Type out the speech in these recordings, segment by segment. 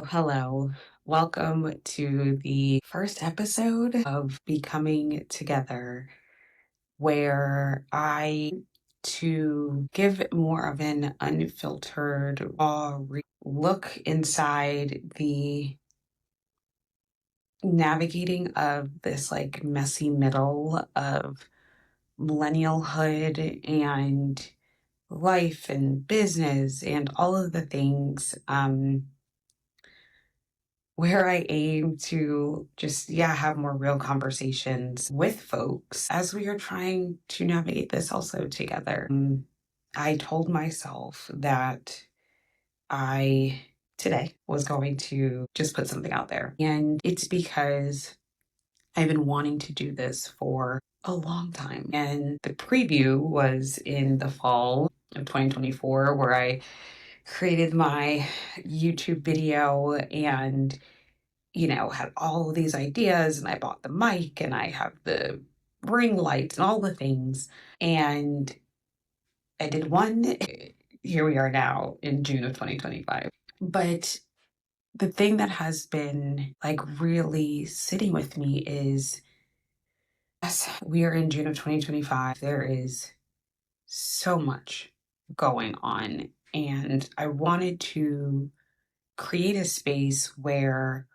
Hello. Welcome to the first episode of Becoming Together, where I to give more of an unfiltered, raw look inside the navigating of this messy middle of millennialhood and life and business and all of the things. Where I aim to just, have more real conversations with folks as we are trying to navigate this also together. I told myself that I today was going to just put something out there. And it's because I've been wanting to do this for a long time. And the preview was in the fall of 2024, where I created my YouTube video and had all of these ideas, and I bought the mic and I have the ring lights and all the things. And I did one. Here we are now in June of 2025. But the thing that has been really sitting with me is, yes, we are in June of 2025. There is so much going on. And I wanted to create a space where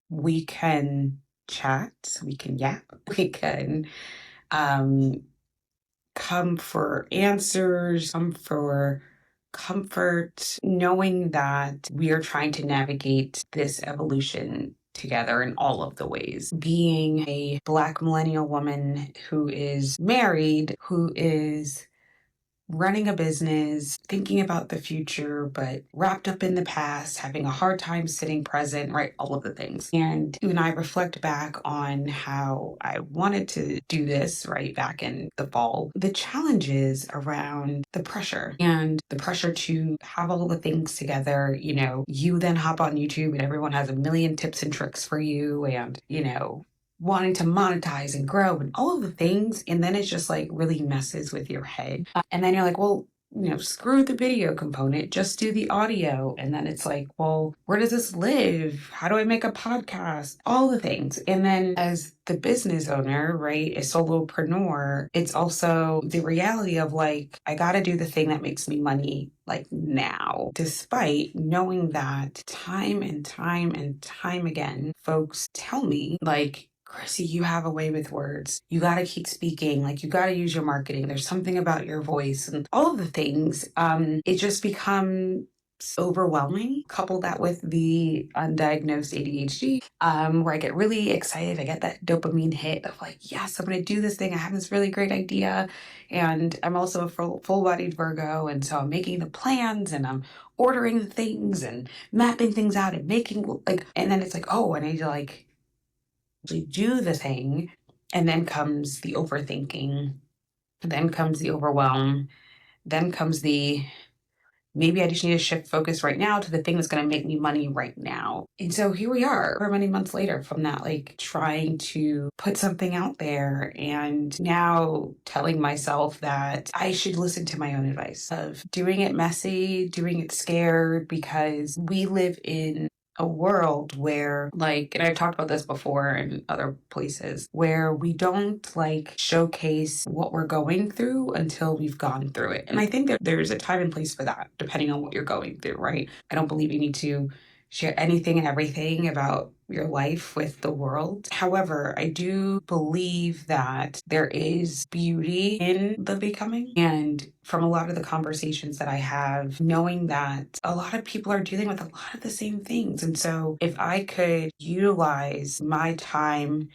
we can chat, we can yap, we can um, come for answers, come for comfort, knowing that we are trying to navigate this evolution together in all of the ways. Being a Black millennial woman who is married, who is running a business, thinking about the future, but wrapped up in the past, having a hard time sitting present, right? All of the things. And when I reflect back on how I wanted to do this, right, back in the fall, the challenges around the pressure and the pressure to have all the things together. You then hop on YouTube and everyone has a million tips and tricks for you, and, wanting to monetize and grow and all of the things. And then it's just really messes with your head. And then you're like, well, screw the video component, just do the audio. And then it's like, well, where does this live? How do I make a podcast? All the things. And then as the business owner, right, a solopreneur, it's also the reality of I got to do the thing that makes me money now, despite knowing that time and time and time again, folks tell me Chrissy, you have a way with words. You got to keep speaking. You got to use your marketing. There's something about your voice and all of the things. It just becomes overwhelming. Couple that with the undiagnosed ADHD, where I get really excited. I get that dopamine hit of yes, I'm going to do this thing. I have this really great idea. And I'm also a full-bodied Virgo. And so I'm making the plans and I'm ordering the things and mapping things out and making and then it's oh, I need to do the thing. And then comes the overthinking, then comes the overwhelm, then comes the maybe I just need to shift focus right now to the thing that's going to make me money right now. And so here we are, however many months later from that, trying to put something out there and now telling myself that I should listen to my own advice of doing it messy, doing it scared, because we live in a world where and I've talked about this before in other places, where we don't showcase what we're going through until we've gone through it. And I think that there's a time and place for that, depending on what you're going through, right? I don't believe you need to share anything and everything about your life with the world. However, I do believe that there is beauty in the becoming. And from a lot of the conversations that I have, knowing that a lot of people are dealing with a lot of the same things. And so if I could utilize my time,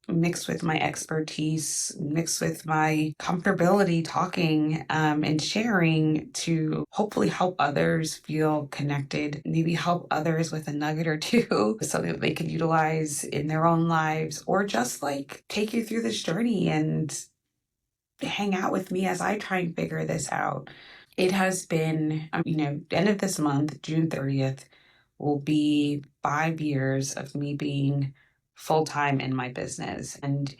mixed with my expertise, mixed with my comfortability talking and sharing to hopefully help others feel connected, maybe help others with a nugget or two so that they can utilize in their own lives, or just take you through this journey and hang out with me as I try and figure this out. It has been, end of this month, June 30th, will be 5 years of me being full-time in my business. And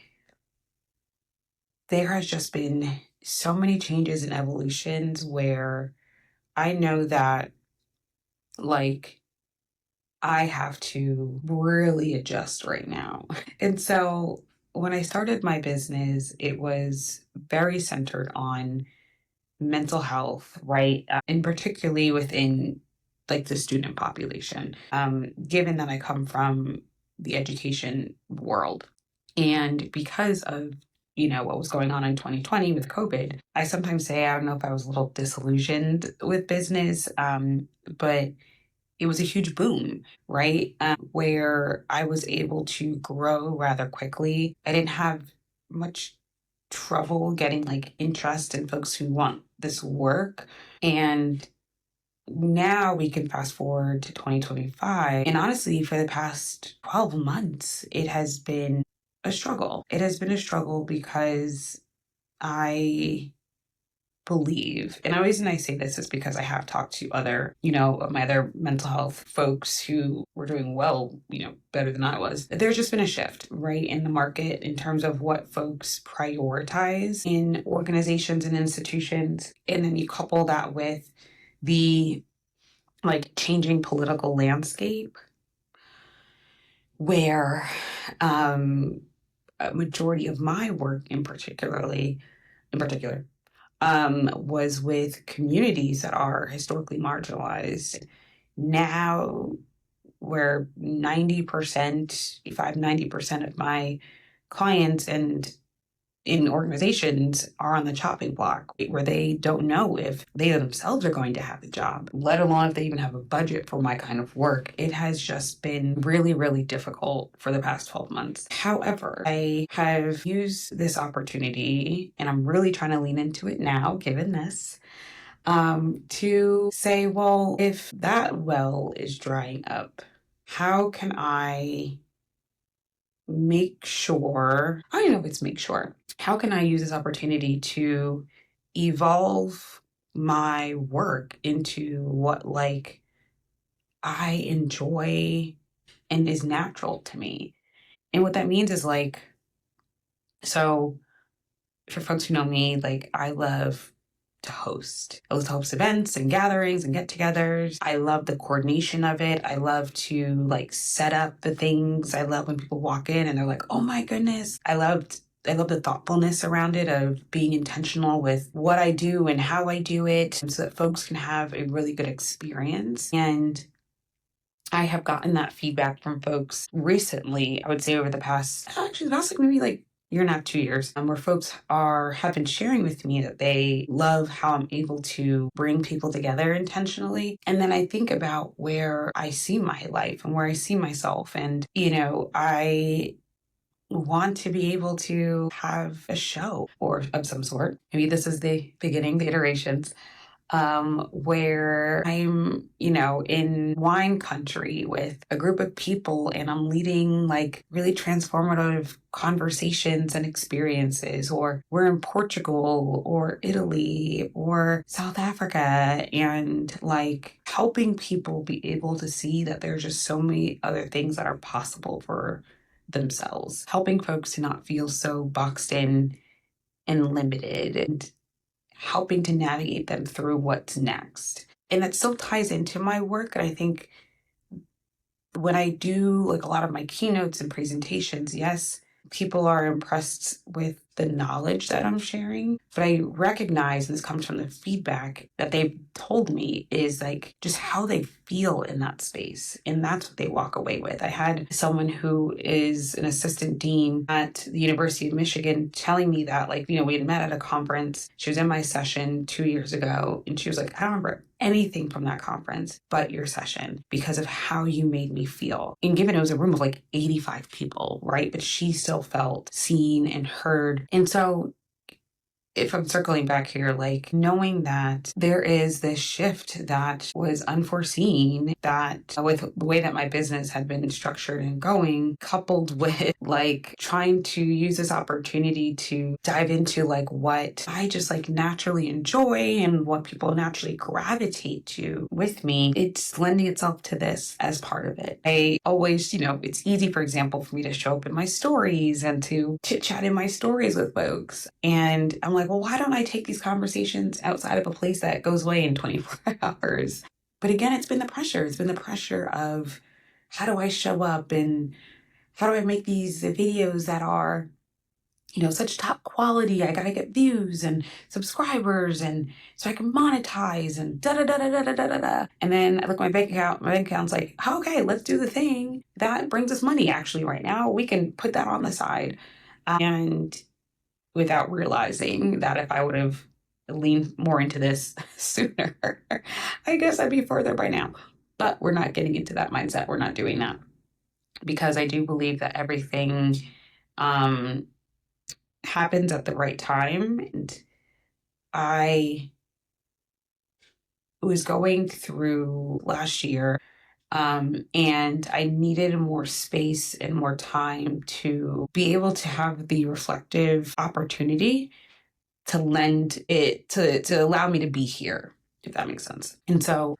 there has just been so many changes and evolutions where I know that I have to really adjust right now. And so when I started my business, it was very centered on mental health, right? And particularly within like the student population, given that I come from the education world. And because of, what was going on in 2020 with COVID, I sometimes say, I don't know if I was a little disillusioned with business, but it was a huge boom, right? Where I was able to grow rather quickly. I didn't have much trouble getting like interest in folks who want this work. And now we can fast forward to 2025. And honestly, for the past 12 months, it has been a struggle. It has been a struggle because I believe, and the reason I say this is because I have talked to other, my other mental health folks who were doing well, better than I was. There's just been a shift, right, in the market in terms of what folks prioritize in organizations and institutions. And then you couple that with the like changing political landscape where a majority of my work in particular was with communities that are historically marginalized. Now, where 90%, 90% of my clients and in organizations are on the chopping block where they don't know if they themselves are going to have a job, let alone if they even have a budget for my kind of work. It has just been really, really difficult for the past 12 months. However, I have used this opportunity and I'm really trying to lean into it now, given this, to say, well, if that well is drying up, how can I make sure, I don't know if it's make sure, how can I use this opportunity to evolve my work into what like I enjoy and is natural to me? And what that means is like, so for folks who know me, like I love to host. I love to host events and gatherings and get-togethers. I love the coordination of it. I love to like set up the things. I love when people walk in and they're like, "Oh my goodness." I love the thoughtfulness around it of being intentional with what I do and how I do it so that folks can have a really good experience. And I have gotten that feedback from folks recently, I would say over the past, actually, the past like maybe like year and a half, 2 years, where folks have been sharing with me that they love how I'm able to bring people together intentionally. And then I think about where I see my life and where I see myself. And, I want to be able to have a show or of some sort. Maybe this is the beginning, the iterations where I'm, in wine country with a group of people and I'm leading like really transformative conversations and experiences, or we're in Portugal or Italy or South Africa and like helping people be able to see that there's just so many other things that are possible for themselves, helping folks to not feel so boxed in and limited, and helping to navigate them through what's next. And that still ties into my work. And I think when I do like a lot of my keynotes and presentations, yes, people are impressed with the knowledge that I'm sharing. But I recognize, and this comes from the feedback that they've told me, is like just how they feel in that space. And that's what they walk away with. I had someone who is an assistant dean at the University of Michigan telling me that, like, we had met at a conference. She was in my session 2 years ago, and she was like, I don't remember anything from that conference but your session because of how you made me feel. And given it was a room of like 85 people, right? But she still felt seen and heard. And so if I'm circling back here, like knowing that there is this shift that was unforeseen, that with the way that my business had been structured and going, coupled with like trying to use this opportunity to dive into like what I just like naturally enjoy and what people naturally gravitate to with me, it's lending itself to this as part of it. I always, it's easy, for example, for me to show up in my stories and to chit chat in my stories with folks. And I'm like, well, why don't I take these conversations outside of a place that goes away in 24 hours? But again, it's been the pressure. It's been the pressure of how do I show up and how do I make these videos that are, such top quality? I gotta get views and subscribers and so I can monetize and da da da da da da da da. And then I look at my bank account. My bank account's like, oh, okay, let's do the thing that brings us money. Actually, right now we can put that on the side, and without realizing that if I would have leaned more into this sooner, I guess I'd be further by now. But we're not getting into that mindset. We're not doing that because I do believe that everything um, happens at the right time. And I was going through last year, and I needed more space and more time to be able to have the reflective opportunity to lend it to allow me to be here, if that makes sense. And so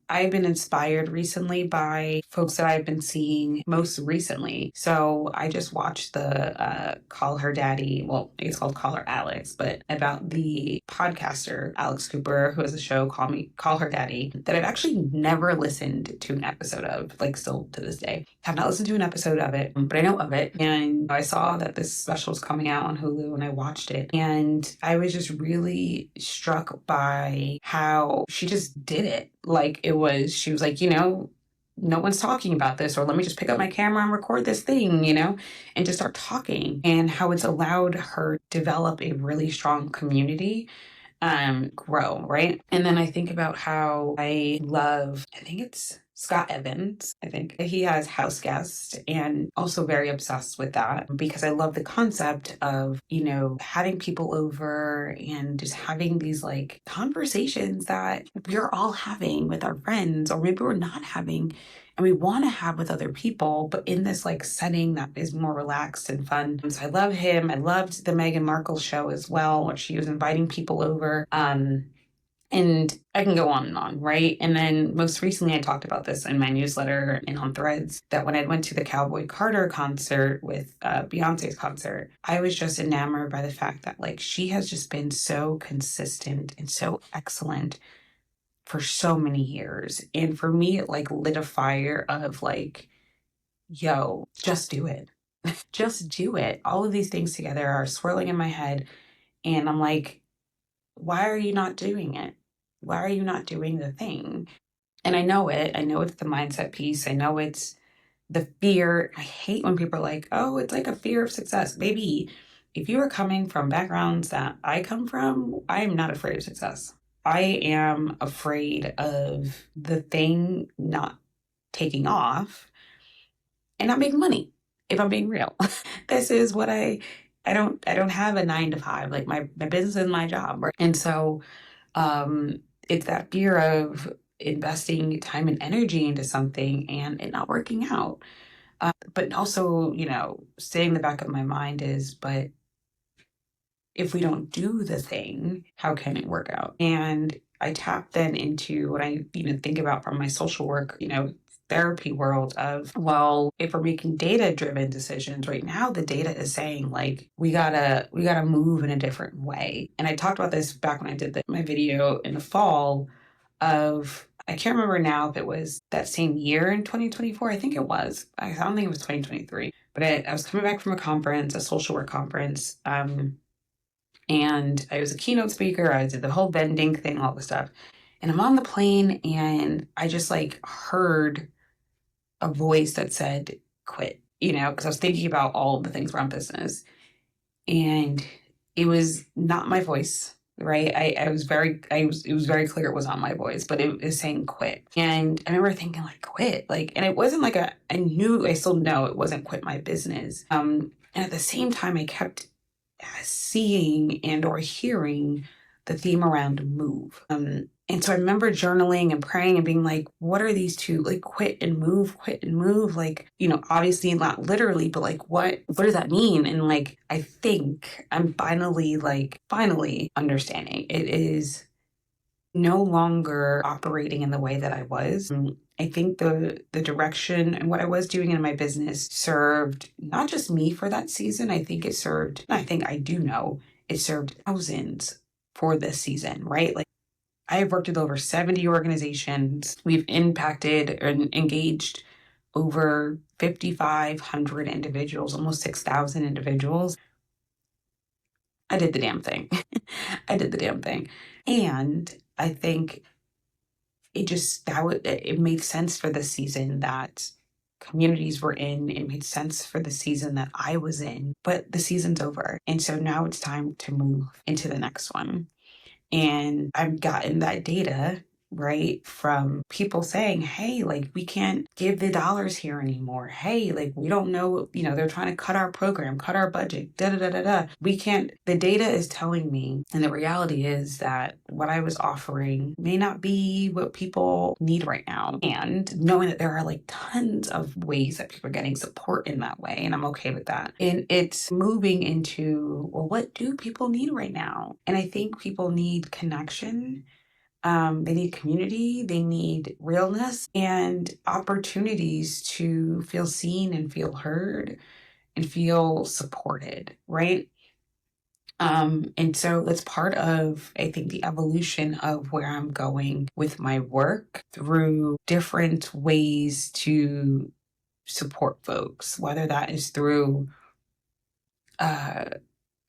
I've been inspired recently by folks that I've been seeing most recently. So I just watched the Call Her Daddy, well, it's called Call Her Alex, but about the podcaster Alex Cooper, who has a show Call Her Daddy, that I've actually never listened to an episode of, like still to this day. Have not listened to an episode of it, but I know of it. And I saw that this special was coming out on Hulu and I watched it. And I was just really struck by how she just did it. Like she was like, no one's talking about this, or let me just pick up my camera and record this thing, and just start talking, and how it's allowed her develop a really strong community grow, right? And then I think about how I think it's Scott Evans. I think he has House Guest, and also very obsessed with that because I love the concept of, having people over and just having these like conversations that we're all having with our friends, or maybe we're not having and we want to have with other people, but in this like setting that is more relaxed and fun. So I love him. I loved the Meghan Markle show as well, where she was inviting people over. And I can go on, right? And then most recently, I talked about this in my newsletter and on Threads, that when I went to the Cowboy Carter concert with Beyonce's concert, I was just enamored by the fact that like she has just been so consistent and so excellent for so many years. And for me, it like lit a fire of like, yo, just do it. Just do it. All of these things together are swirling in my head. And I'm like, why are you not doing it? Why are you not doing the thing? And I know it. I know it's the mindset piece. I know it's the fear. I hate when people are like, oh, it's like a fear of success. Baby, if you are coming from backgrounds that I come from, I am not afraid of success. I am afraid of the thing not taking off and not making money, if I'm being real. This is what I don't have a 9 to 5. Like my business is my job. Right? And so it's that fear of investing time and energy into something and it not working out. But also, staying in the back of my mind is, but if we don't do the thing, how can it work out? And I tap then into what I, think about from my social work, therapy world of, well, if we're making data-driven decisions right now, the data is saying like, we gotta move in a different way. And I talked about this back when I did my video in the fall of, I can't remember now if it was that same year in 2024. I think it was. I don't think it was 2023. But I was coming back from a conference, a social work conference, and I was a keynote speaker. I did the whole vending thing, all the stuff. And I'm on the plane and I just like heard a voice that said, quit, because I was thinking about all the things around business. And it was not my voice, right? It was very clear it was not my voice, but it was saying quit. And I remember thinking like, quit, like, and it wasn't like I still know it wasn't quit my business. And at the same time, I kept seeing and or hearing the theme around move. And so I remember journaling and praying and being like, what are these two? Like quit and move. Like, obviously not literally, but like, what does that mean? And like, I think I'm finally understanding. It is no longer operating in the way that I was. I think the direction and what I was doing in my business served not just me for that season. I do know it served thousands for this season, right? Like I have worked with over 70 organizations. We've impacted and engaged over 5,500 individuals, almost 6,000 individuals. I did the damn thing. I did the damn thing. And I think it made sense for the season that communities were in. It made sense for the season that I was in, but the season's over. And so now it's time to move into the next one. And I've gotten that data, right, from people saying, hey, like, we can't give the dollars here anymore. Hey, like, we don't know, they're trying to cut our program, cut our budget, da da da da da. We can't, the data is telling me, and the reality is that what I was offering may not be what people need right now. And knowing that there are like tons of ways that people are getting support in that way, and I'm okay with that. And it's moving into, well, what do people need right now? And I think people need connection. They need community, they need realness and opportunities to feel seen and feel heard and feel supported, right? And so it's part of, I think, the evolution of where I'm going with my work through different ways to support folks, whether that is through uh,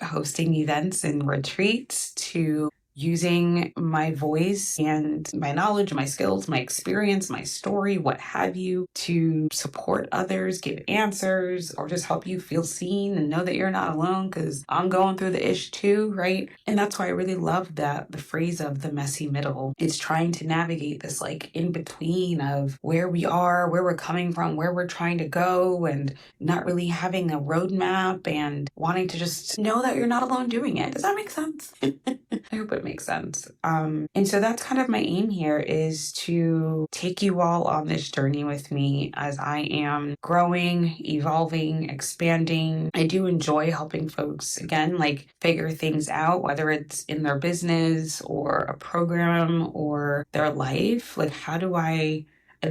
hosting events and retreats, to using my voice and my knowledge, my skills, my experience, my story, what have you, to support others, give answers, or just help you feel seen and know that you're not alone, because I'm going through the ish too, right? And that's why I really love the phrase of the messy middle. It's trying to navigate this like in between of where we are, where we're coming from, where we're trying to go, and not really having a roadmap and wanting to just know that you're not alone doing it. Does that make sense? I hope it makes sense. And so that's kind of my aim here, is to take you all on this journey with me as I am growing, evolving, expanding. I do enjoy helping folks, again, like figure things out, whether it's in their business or a program or their life. Like, I'd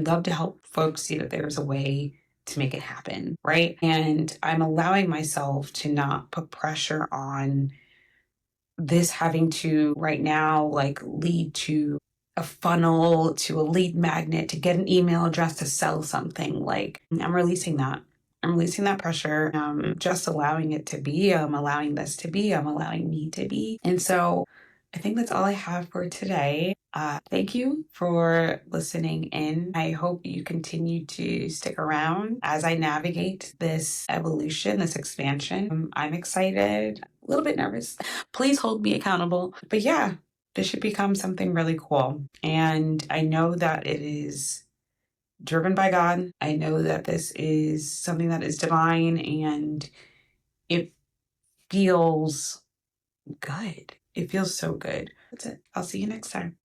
love to help folks see that there's a way to make it happen, right? And I'm allowing myself to not put pressure on this having to right now like lead to a funnel, to a lead magnet, to get an email address to sell something. Like, I'm releasing that. I'm releasing that pressure. Just allowing it to be. I'm allowing this to be. I'm allowing me to be. And so I think that's all I have for today. Thank you for listening in. I hope you continue to stick around as I navigate this evolution, this expansion. I'm excited, a little bit nervous. Please hold me accountable. But yeah, this should become something really cool. And I know that it is driven by God. I know that this is something that is divine, and it feels good. It feels so good. That's it. I'll see you next time.